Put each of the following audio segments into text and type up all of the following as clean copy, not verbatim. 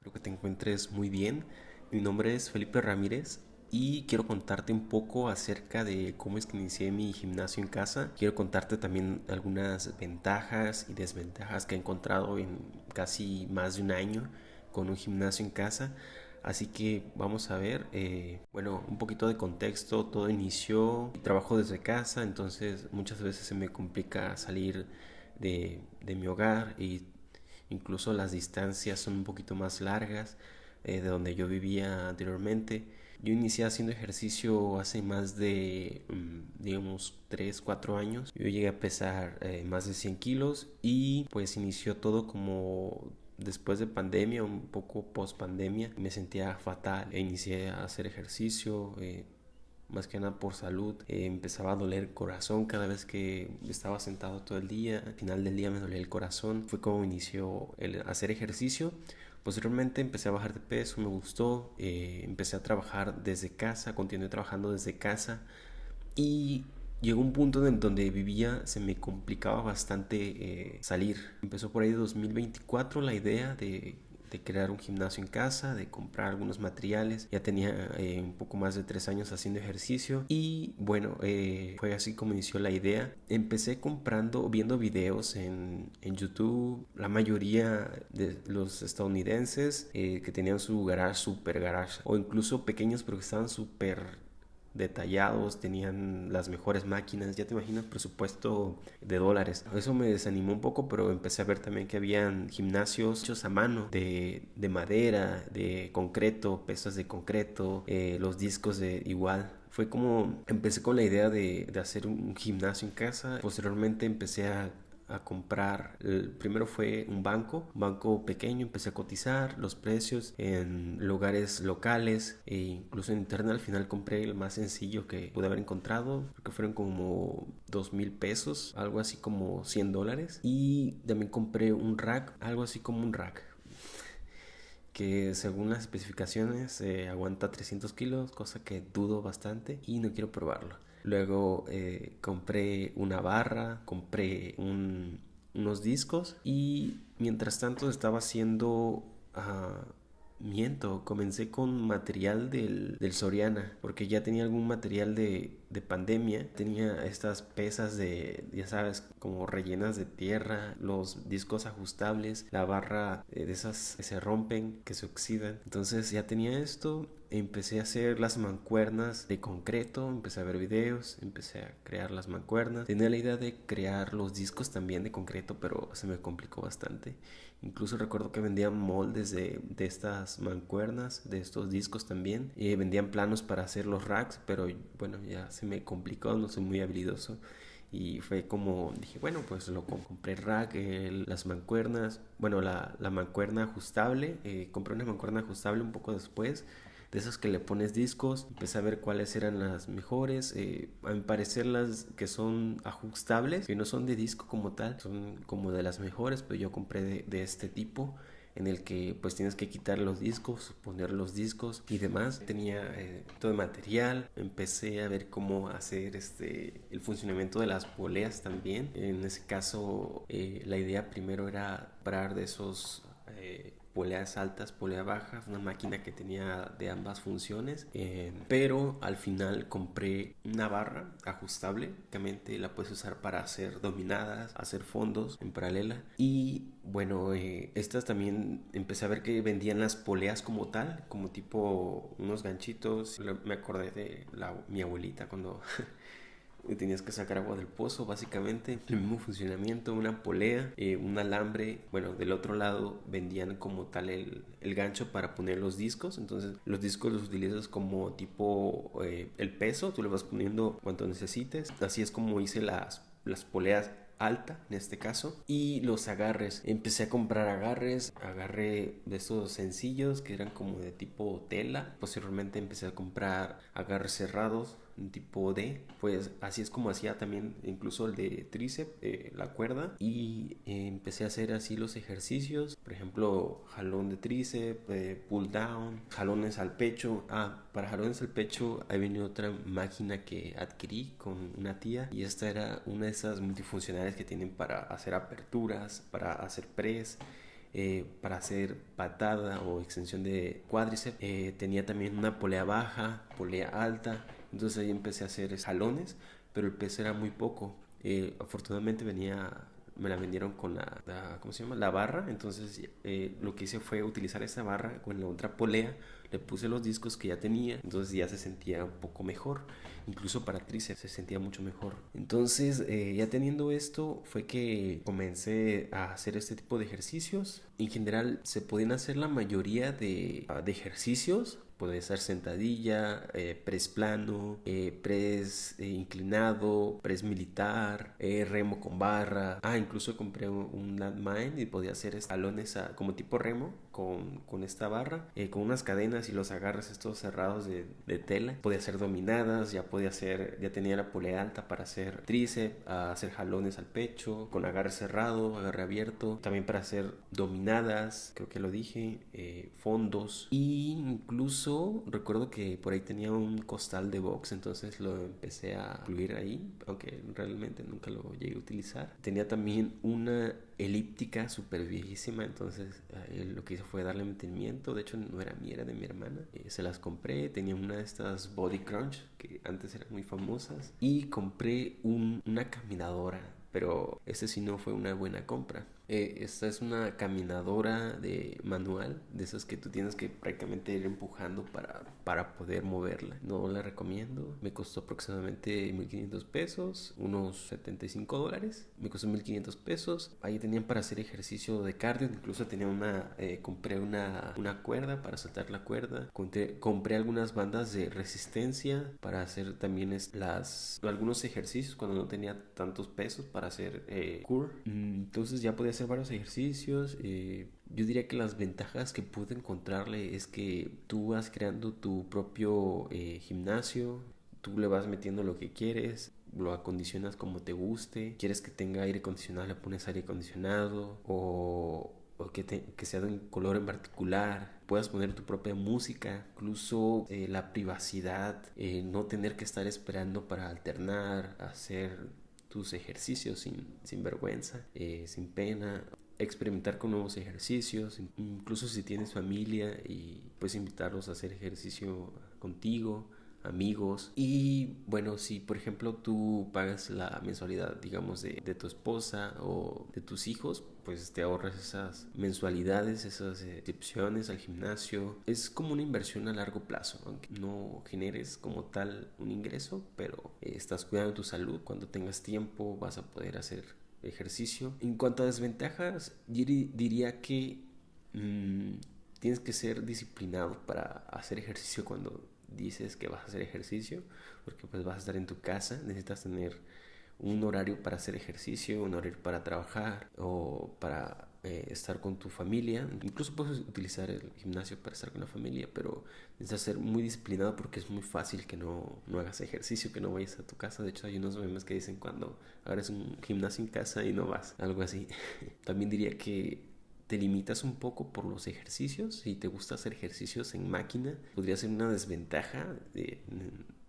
Espero que te encuentres muy bien. Mi nombre es Felipe Ramírez y quiero contarte un poco acerca de cómo es que inicié mi gimnasio en casa. Quiero contarte también algunas ventajas y desventajas que he encontrado en casi más de un año con un gimnasio en casa. Así que vamos a ver, bueno, un poquito de contexto. Todo inició, trabajo desde casa, entonces muchas veces se me complica salir de mi hogar y incluso las distancias son un poquito más largas de donde yo vivía anteriormente. Yo inicié haciendo ejercicio hace más de, digamos, 3 4 años. Yo llegué a pesar más de 100 kilos y pues inició todo como después de pandemia, un poco post pandemia. Me sentía fatal e inicié a hacer ejercicio. Más que nada por salud. Empezaba a doler el corazón cada vez que estaba sentado todo el día. Al final del día me dolía el corazón. Fue como inició el hacer ejercicio. Posteriormente empecé a bajar de peso, me gustó. Empecé a trabajar desde casa, continué trabajando desde casa. Y llegó un punto en donde vivía, se me complicaba bastante salir. Empezó por ahí de 2024 la idea de crear un gimnasio en casa, de comprar algunos materiales. Ya tenía un poco más de 3 años haciendo ejercicio y bueno, fue así como inició la idea. Empecé comprando, viendo videos en YouTube, la mayoría de los estadounidenses que tenían su garage, super garage, o incluso pequeños pero que estaban súper detallados, tenían las mejores máquinas, ya te imaginas presupuesto de dólares. Eso me desanimó un poco, pero empecé a ver también que habían gimnasios hechos a mano, de madera, de concreto, pesas de concreto, los discos de igual. Fue como empecé con la idea de hacer un gimnasio en casa. Posteriormente empecé a comprar. El primero fue un banco pequeño. Empecé a cotizar los precios en lugares locales e incluso en internet. Al final compré el más sencillo que pude haber encontrado, que fueron como 2,000 pesos, algo así como $100. Y también compré un rack, algo así como un rack que según las especificaciones aguanta 300 kilos, cosa que dudo bastante y no quiero probarlo. Luego compré una barra, compré unos discos y mientras tanto estaba haciendo... miento, comencé con material del Soriana, porque ya tenía algún material de pandemia. Tenía estas pesas de, ya sabes, como rellenas de tierra, los discos ajustables, la barra de esas que se rompen, que se oxidan. Entonces ya tenía esto. Empecé a hacer las mancuernas de concreto, empecé a ver videos, empecé a crear las mancuernas. Tenía la idea de crear los discos también de concreto, pero se me complicó bastante. Incluso recuerdo que vendían moldes de estas mancuernas, de estos discos también. Y vendían planos para hacer los racks, pero bueno, ya se me complicó, no soy muy habilidoso. Y fue como, dije, bueno, pues lo compré el rack, las mancuernas, bueno, la mancuerna ajustable. Compré una mancuerna ajustable un poco después, de esas que le pones discos. Empecé a ver cuáles eran las mejores. A mi parecer las que son ajustables, que no son de disco como tal, son como de las mejores, pero yo compré de este tipo en el que pues tienes que quitar los discos, poner los discos y demás. Tenía todo el material, empecé a ver cómo hacer el funcionamiento de las poleas también. En ese caso la idea primero era parar de esos poleas altas, poleas bajas, una máquina que tenía de ambas funciones, pero al final compré una barra ajustable, básicamente la puedes usar para hacer dominadas, hacer fondos en paralela. Y bueno, estas también empecé a ver que vendían las poleas como tal, como tipo unos ganchitos. Me acordé de mi abuelita cuando y tenías que sacar agua del pozo, básicamente el mismo funcionamiento, una polea, un alambre. Bueno, del otro lado vendían como tal el gancho para poner los discos. Entonces los discos los utilizas como tipo el peso, tú le vas poniendo cuanto necesites. Así es como hice las poleas alta en este caso. Y los agarres, empecé a comprar agarre de estos sencillos que eran como de tipo tela. Posteriormente empecé a comprar agarres cerrados tipo D, pues así es como hacía también incluso el de tríceps, la cuerda. Y empecé a hacer así los ejercicios, por ejemplo jalón de tríceps, pull down, jalones al pecho. Para jalones al pecho hay venido otra máquina que adquirí con una tía, y esta era una de esas multifuncionales que tienen para hacer aperturas, para hacer press, para hacer patada o extensión de cuádriceps. Tenía también una polea baja, polea alta, entonces ahí empecé a hacer jalones, pero el peso era muy poco. Afortunadamente me la vendieron con ¿cómo se llama? La barra. Entonces lo que hice fue utilizar esa barra con la otra polea, le puse los discos que ya tenía, entonces ya se sentía un poco mejor, incluso para tríceps se sentía mucho mejor. Entonces ya teniendo esto fue que comencé a hacer este tipo de ejercicios. En general se podían hacer la mayoría de ejercicios. Puede ser sentadilla, press plano, press inclinado, press militar, remo con barra. Incluso compré un landmine y podía hacer escalones como tipo remo con esta barra, con unas cadenas y los agarres estos cerrados de tela. Podía hacer dominadas, ya tenía la polea alta para hacer tríceps, hacer jalones al pecho, con agarre cerrado, agarre abierto. También para hacer dominadas, creo que lo dije, fondos. Y incluso recuerdo que por ahí tenía un costal de box, entonces lo empecé a incluir ahí, aunque realmente nunca lo llegué a utilizar. Tenía también una elíptica súper viejísima, entonces lo que hice fue darle mantenimiento. De hecho no era mía, era de mi hermana. Se las compré. Tenía una de estas Body Crunch que antes eran muy famosas, y compré una caminadora, pero este sí no fue una buena compra. Esta es una caminadora de manual, de esas que tú tienes que prácticamente ir empujando para poder moverla. No la recomiendo. Me costó aproximadamente 1,500 pesos, unos $75. Me costó 1,500 pesos. Ahí tenían para hacer ejercicio de cardio. Incluso tenía compré una cuerda para saltar la cuerda. Compré algunas bandas de resistencia para hacer también algunos ejercicios cuando no tenía tantos pesos para hacer core. Entonces ya podía hacer varios ejercicios. Yo diría que las ventajas que pude encontrarle es que tú vas creando tu propio gimnasio. Tú le vas metiendo lo que quieres, lo acondicionas como te guste. Quieres que tenga aire acondicionado, le pones aire acondicionado, o que sea de un color en particular. Puedas poner tu propia música, incluso la privacidad, no tener que estar esperando para alternar, hacer tus ejercicios sin vergüenza, sin pena. Experimentar con nuevos ejercicios, incluso si tienes familia, y puedes invitarlos a hacer ejercicio contigo, amigos. Y bueno, si por ejemplo tú pagas la mensualidad, digamos, de tu esposa o de tus hijos, pues te ahorras esas mensualidades, esas inscripciones al gimnasio. Es como una inversión a largo plazo, aunque no generes como tal un ingreso, pero estás cuidando tu salud. Cuando tengas tiempo vas a poder hacer ejercicio. En cuanto a desventajas, diría que tienes que ser disciplinado para hacer ejercicio cuando dices que vas a hacer ejercicio, porque pues vas a estar en tu casa. Necesitas tener un horario para hacer ejercicio, un horario para trabajar o para estar con tu familia. Incluso puedes utilizar el gimnasio para estar con la familia, pero necesitas ser muy disciplinado porque es muy fácil que no hagas ejercicio, que no vayas a tu casa. De hecho hay unos memes que dicen cuando hagas un gimnasio en casa y no vas, algo así. También diría que te limitas un poco por los ejercicios. Si te gusta hacer ejercicios en máquina, podría ser una desventaja.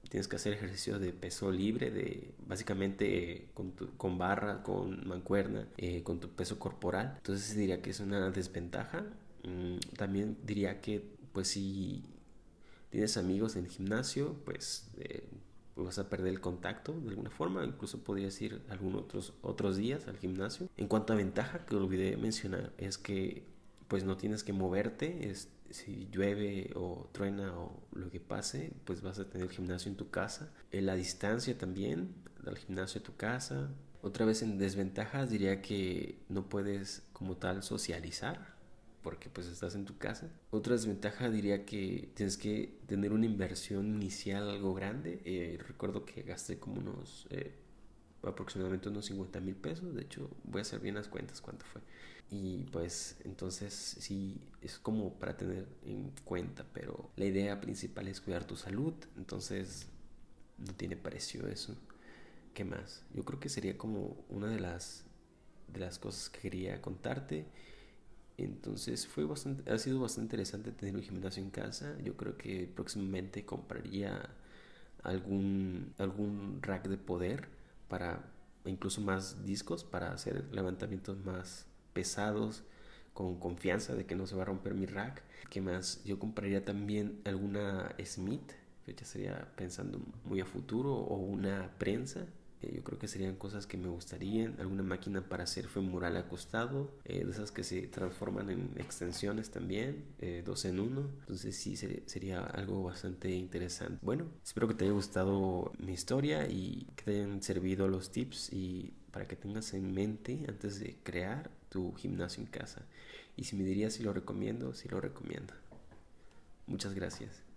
Tienes que hacer ejercicio de peso libre, básicamente con barra, con mancuerna, con tu peso corporal. Entonces diría que es una desventaja. También diría que pues si tienes amigos en el gimnasio, pues vas a perder el contacto de alguna forma. Incluso podrías ir algunos otros días al gimnasio. En cuanto a ventaja, que olvidé mencionar, es que pues no tienes que moverte. Si llueve o truena o lo que pase, pues vas a tener el gimnasio en tu casa. La distancia también del gimnasio a tu casa. Otra vez en desventajas diría que no puedes como tal socializar porque pues estás en tu casa. Otra desventaja diría que tienes que tener una inversión inicial algo grande. Recuerdo que gasté como aproximadamente unos 50,000 pesos. De hecho voy a hacer bien las cuentas cuánto fue. Y pues entonces sí, es como para tener en cuenta, pero la idea principal es cuidar tu salud. Entonces no tiene precio eso. ¿Qué más? Yo creo que sería como una de las cosas que quería contarte. Entonces ha sido bastante interesante tener un gimnasio en casa. Yo creo que próximamente compraría algún rack de poder, para incluso más discos para hacer levantamientos más pesados, con confianza de que no se va a romper mi rack. ¿Qué más? Yo compraría también alguna Smith, que ya sería pensando muy a futuro, o una prensa. Yo creo que serían cosas que me gustarían. Alguna máquina para hacer femoral acostado, de esas que se transforman en extensiones también, dos en uno. Entonces sí, sería algo bastante interesante. Bueno, espero que te haya gustado mi historia y que te hayan servido los tips y para que tengas en mente antes de crear tu gimnasio en casa. Y si me dirías si lo recomiendo, sí lo recomiendo. Muchas gracias.